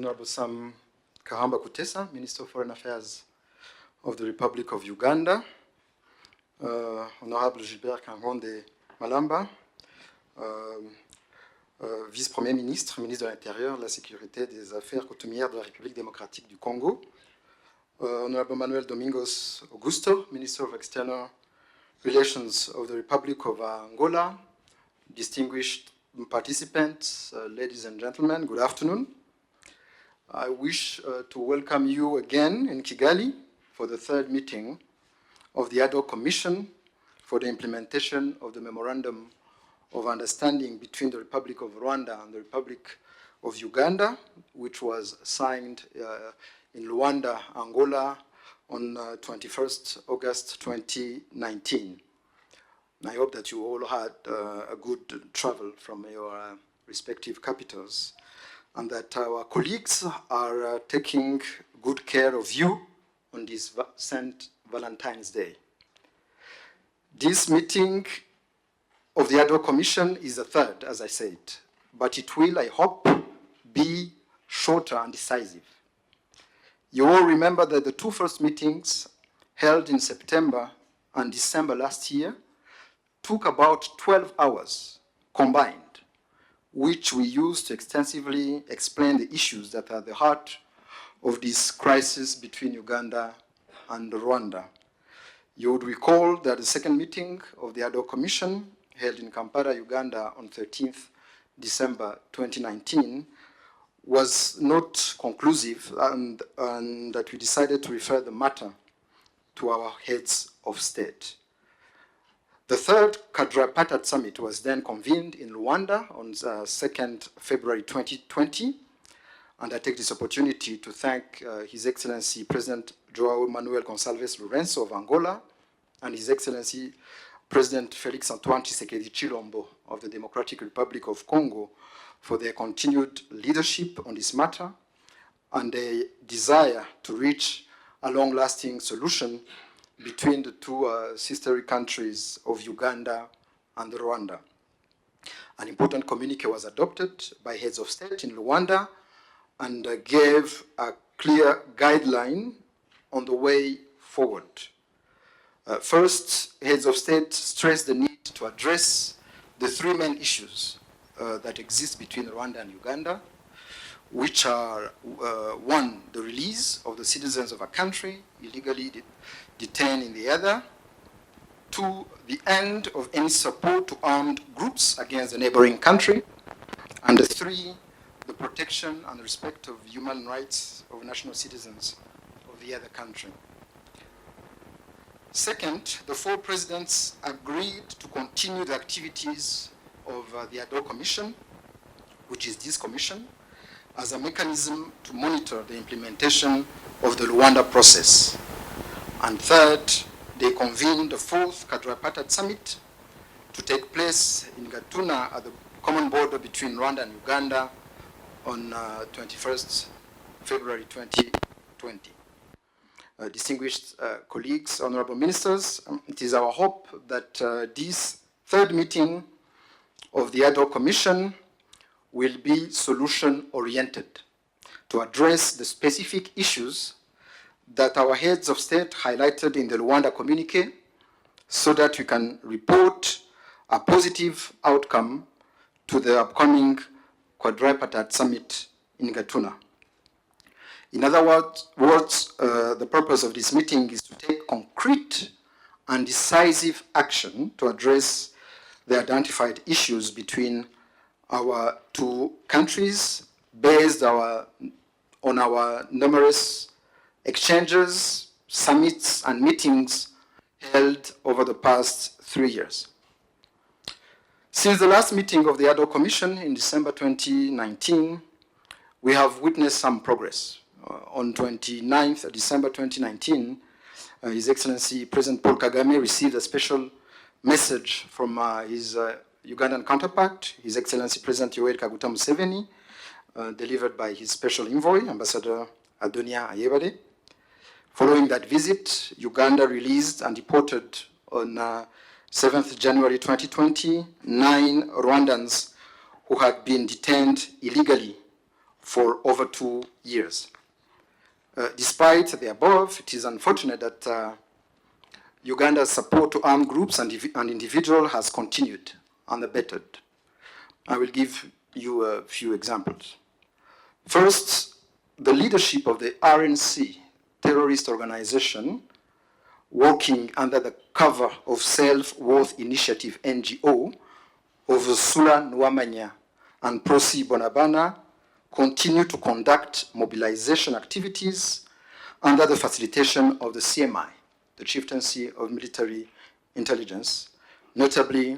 Honorable Sam Kahamba Kutesa, Minister of Foreign Affairs of the Republic of Uganda, Honorable Gilbert Kangonde Malamba, Vice-Premier ministre, ministre de l'Intérieur, de la Sécurité et des Affaires coutumières de la République démocratique du Congo, Honorable Manuel Domingos Augusto, Minister of External Relations of the Republic of Angola, distinguished participants, ladies and gentlemen, good afternoon. I wish to welcome you again in Kigali for the third meeting of the Ad hoc Commission for the implementation of the Memorandum of Understanding between the Republic of Rwanda and the Republic of Uganda, which was signed in Rwanda, Angola, on 21st August 2019. I hope that you all had a good travel from your respective capitals, and that our colleagues are taking good care of you on this St. Valentine's Day. This meeting of the Ad hoc Commission is the third, as I said, but it will, I hope, be shorter and decisive. You all remember that the two first meetings held in September and December last year took about 12 hours combined, which we used to extensively explain the issues that are at the heart of this crisis between Uganda and Rwanda. You would recall that the second meeting of the Ad hoc Commission held in Kampala, Uganda on 13th December 2019 was not conclusive, and that we decided to refer the matter to our heads of state. The third quadripartite summit was then convened in Rwanda on 2nd February 2020, and I take this opportunity to thank His Excellency President João Manuel Gonçalves Lourenço of Angola and His Excellency President Felix Antoine Tshisekedi Chilombo of the Democratic Republic of Congo for their continued leadership on this matter and a desire to reach a long-lasting solution between the two sister countries of Uganda and Rwanda. An important communique was adopted by heads of state in Rwanda and gave a clear guideline on the way forward. First, heads of state stressed the need to address the three main issues that exist between Rwanda and Uganda, which are, one, the release of the citizens of a country illegally detained in the other; two, the end of any support to armed groups against the neighboring country; and three, the protection and respect of human rights of national citizens of the other country. Second, the four presidents agreed to continue the activities of the Ad hoc Commission, which is this commission, as a mechanism to monitor the implementation of the Rwanda process. And third, they convened the fourth quadripartite summit to take place in Gatuna at the common border between Rwanda and Uganda on 21st February 2020. Distinguished colleagues, honorable ministers, it is our hope that this third meeting of the Ad hoc Commission will be solution-oriented to address the specific issues that our heads of state highlighted in the Rwanda communique, so that we can report a positive outcome to the upcoming quadripartite summit in Gatuna. In other words, the purpose of this meeting is to take concrete and decisive action to address the identified issues between our two countries, based on our numerous exchanges, summits, and meetings held over the past 3 years. Since the last meeting of the Ad hoc Commission in December 2019, we have witnessed some progress. On 29th December 2019, His Excellency President Paul Kagame received a special message from his Ugandan counterpart, His Excellency President Yoweri Kaguta Museveni, delivered by his special envoy, Ambassador Adonia Ayebade. Following that visit, Uganda released and deported on 7th January 2020, 9 Rwandans who had been detained illegally for over 2 years. Despite the above, it is unfortunate that Uganda's support to armed groups and individuals has continued unabated. I will give you a few examples. First, the leadership of the RNC terrorist organization working under the cover of Self-Worth Initiative NGO of Sula Nwamanya and Prosi Bonabana continue to conduct mobilization activities under the facilitation of the CMI, the Chieftaincy of Military Intelligence, notably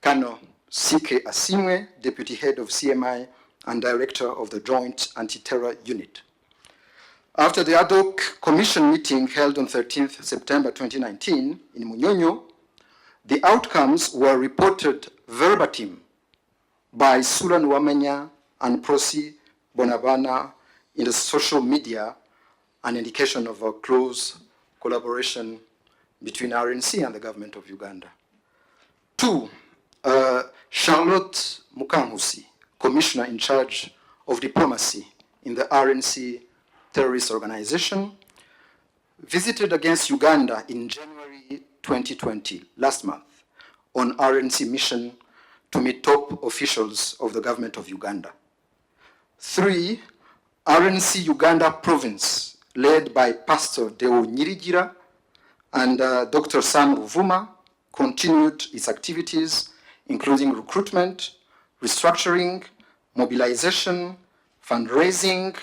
Kano Sike Asimwe, Deputy Head of CMI and Director of the Joint Anti-Terror Unit. After the ad hoc commission meeting held on 13th September 2019 in Munyonyo, the outcomes were reported verbatim by Sula Nwamanya and Prosi Bonabana in the social media, an indication of a close collaboration between RNC and the government of Uganda. 2, Charlotte Mukangusi, Commissioner in charge of diplomacy in the RNC terrorist organization, visited against Uganda in January 2020, last month, on RNC mission to meet top officials of the government of Uganda. 3, RNC Uganda province, led by Pastor Deo Nyirigira and Dr. Sam Ruvuma, continued its activities, including recruitment, restructuring, mobilization, fundraising,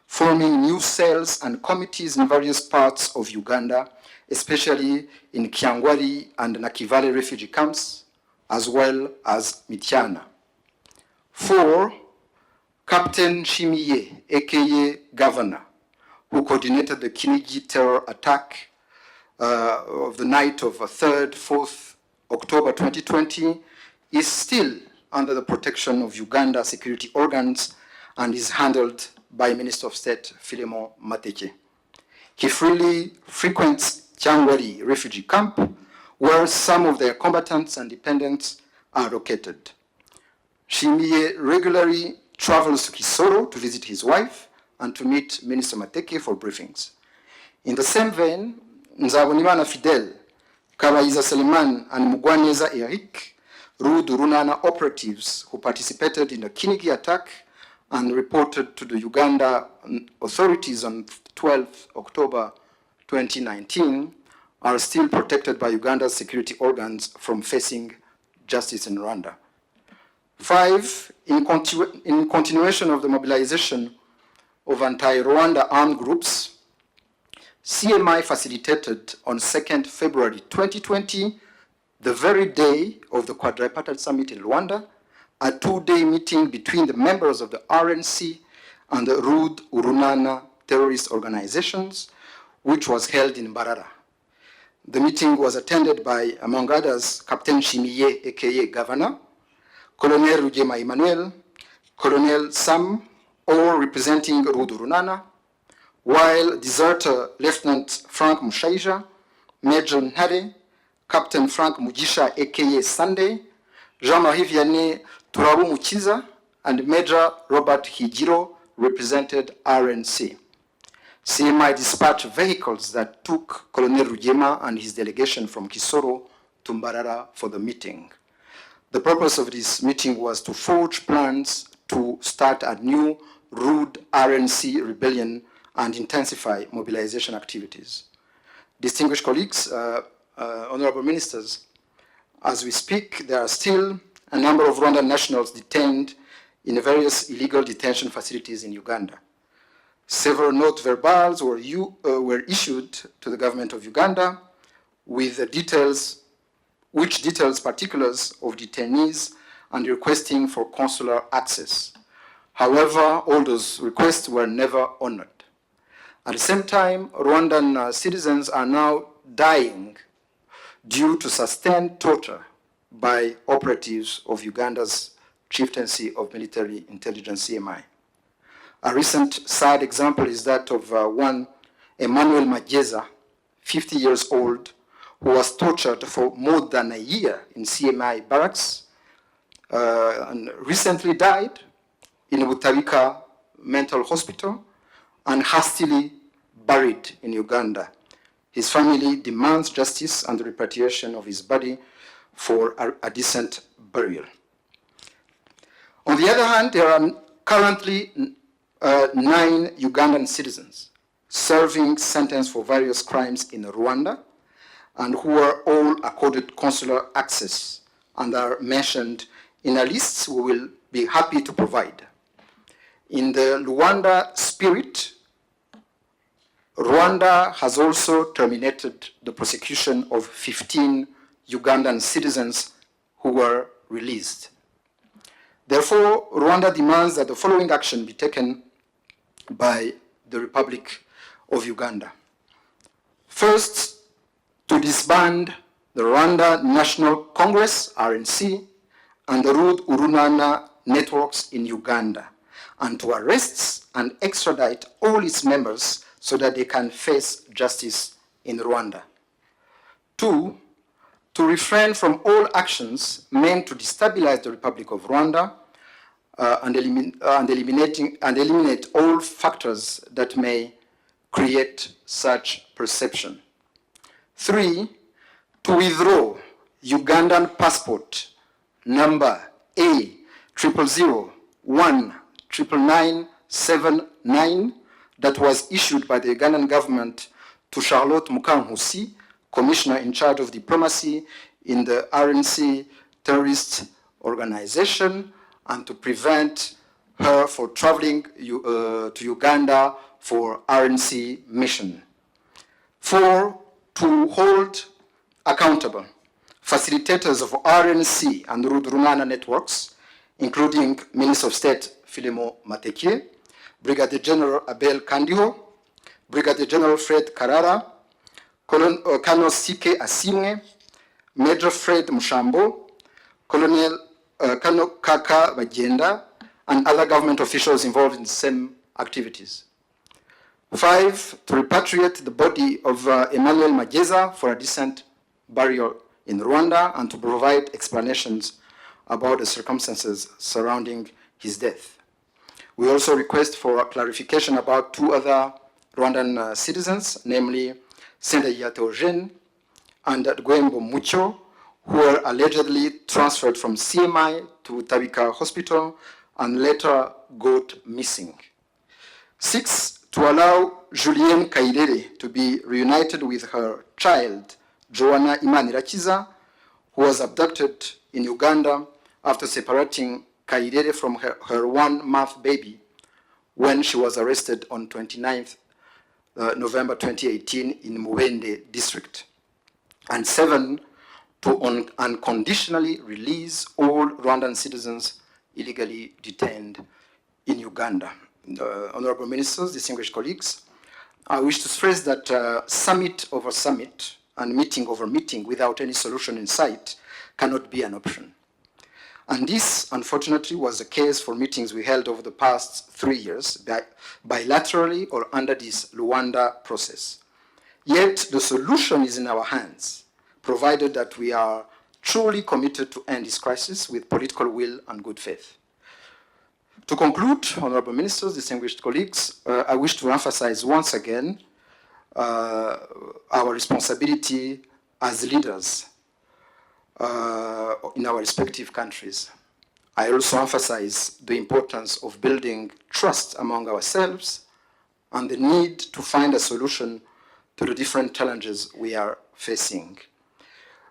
forming new cells and committees in various parts of Uganda, especially in Kyangwari and Nakivale refugee camps, as well as Mityana. 4, Captain Shimiye, aka Governor, who coordinated the Kinigi terror attack of the night of 3rd, 4th October 2020, is still under the protection of Uganda security organs and is handled by Minister of State Philemon Mateke. He freely frequents Kyangwari refugee camp, where some of their combatants and dependents are located. Shimiye regularly travels to Kisoro to visit his wife and to meet Minister Mateke for briefings. In the same vein, Nzabonimana Fidel, Kabayiza Seleman, and Mugwaneza Eric, Rwanda Runana operatives who participated in the Kinigi attack and reported to the Uganda authorities on 12 October 2019, are still protected by Uganda's security organs from facing justice in Rwanda. 5, in continuation of the mobilization of anti-Rwanda armed groups, CMI facilitated on 2nd February 2020, the very day of the quadripartite summit in Rwanda, a 2-day meeting between the members of the RNC and the Rwanda Urunana terrorist organizations, which was held in Mbarara. The meeting was attended by, among others, Captain Shimiye, aka Governor, Colonel Rugema Emmanuel, Colonel Sam, all representing Rwanda Urunana, while deserter Lieutenant Frank Mushaija, Major Nhare, Captain Frank Mugisha, aka Sunday, Jean-Marie Vianney Turabu Mukiza, and Major Robert Higiro represented RNC. CMI dispatched vehicles that took Colonel Rugema and his delegation from Kisoro to Mbarara for the meeting. The purpose of this meeting was to forge plans to start a new rude RNC rebellion and intensify mobilization activities. Distinguished colleagues, honorable ministers, as we speak, there are still a number of Rwandan nationals detained in various illegal detention facilities in Uganda. Several note verbals were issued to the government of Uganda with the details particulars of detainees and requesting for consular access. However, all those requests were never honored. At the same time, Rwandan citizens are now dying due to sustained torture by operatives of Uganda's Chieftaincy of Military Intelligence, CMI. A recent sad example is that of one Emmanuel Mageza, 50 years old, who was tortured for more than a year in CMI barracks and recently died in Butabika mental hospital and hastily buried in Uganda. His family demands justice and the repatriation of his body for a decent burial. On the other hand, there are currently 9 Ugandan citizens serving sentence for various crimes in Rwanda and who are all accorded consular access and are mentioned in a list we will be happy to provide. In the Rwanda spirit, Rwanda has also terminated the prosecution of 15 Ugandan citizens who were released. Therefore, Rwanda demands that the following action be taken by the Republic of Uganda. First, to disband the Rwanda National Congress, RNC, and the Rwanda Uganda networks in Uganda, and to arrest and extradite all its members so that they can face justice in Rwanda. 2, to refrain from all actions meant to destabilize the Republic of Rwanda and eliminate all factors that may create such perception. 3, to withdraw Ugandan passport number A00019979 that was issued by the Ugandan government to Charlotte Mukankusi, Commissioner in charge of diplomacy in the RNC terrorist organization, and to prevent her from traveling to Uganda for RNC mission. 4, to hold accountable facilitators of RNC and Rwanda networks, including Minister of State Filemo Matekie, Brigadier General Abel Kandiho, Brigadier General Fred Karara, Colonel Sike Asimwe, Major Fred Mushambo, Colonel Kaka Bagenda, and other government officials involved in the same activities. 5, to repatriate the body of Emmanuel Mageza for a decent burial in Rwanda and to provide explanations about the circumstances surrounding his death. We also request for a clarification about 2 other Rwandan citizens, namely Sendayate Eugene and Gwembo Mucho, who were allegedly transferred from CMI to Tabika Hospital and later got missing. 6, to allow Julienne Kairere to be reunited with her child, Joanna Imanirakiza, who was abducted in Uganda after separating Kairere from her 1-month baby when she was arrested on 29th November 2018 in Muwende district. And 7, to unconditionally release all Rwandan citizens illegally detained in Uganda. Honorable Ministers, distinguished colleagues, I wish to stress that summit over summit and meeting over meeting without any solution in sight cannot be an option. And this, unfortunately, was the case for meetings we held over the past 3 years, bilaterally or under this Rwanda process. Yet the solution is in our hands, provided that we are truly committed to end this crisis with political will and good faith. To conclude, Honorable Ministers, distinguished colleagues, I wish to emphasize once again our responsibility as leaders in our respective countries. I also emphasize the importance of building trust among ourselves and the need to find a solution to the different challenges we are facing.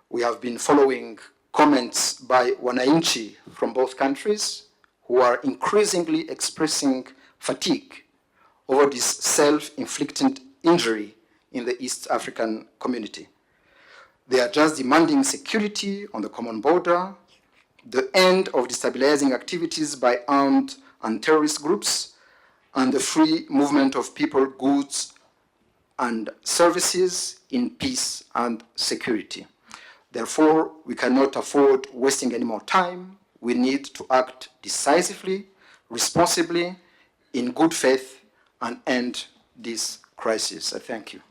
We have been following comments by wananchi from both countries who are increasingly expressing fatigue over this self-inflicted injury in the East African community. They are just demanding security on the common border, the end of destabilizing activities by armed and terrorist groups, and the free movement of people, goods, and services in peace and security. Therefore, we cannot afford wasting any more time. We need to act decisively, responsibly, in good faith, and end this crisis. I thank you.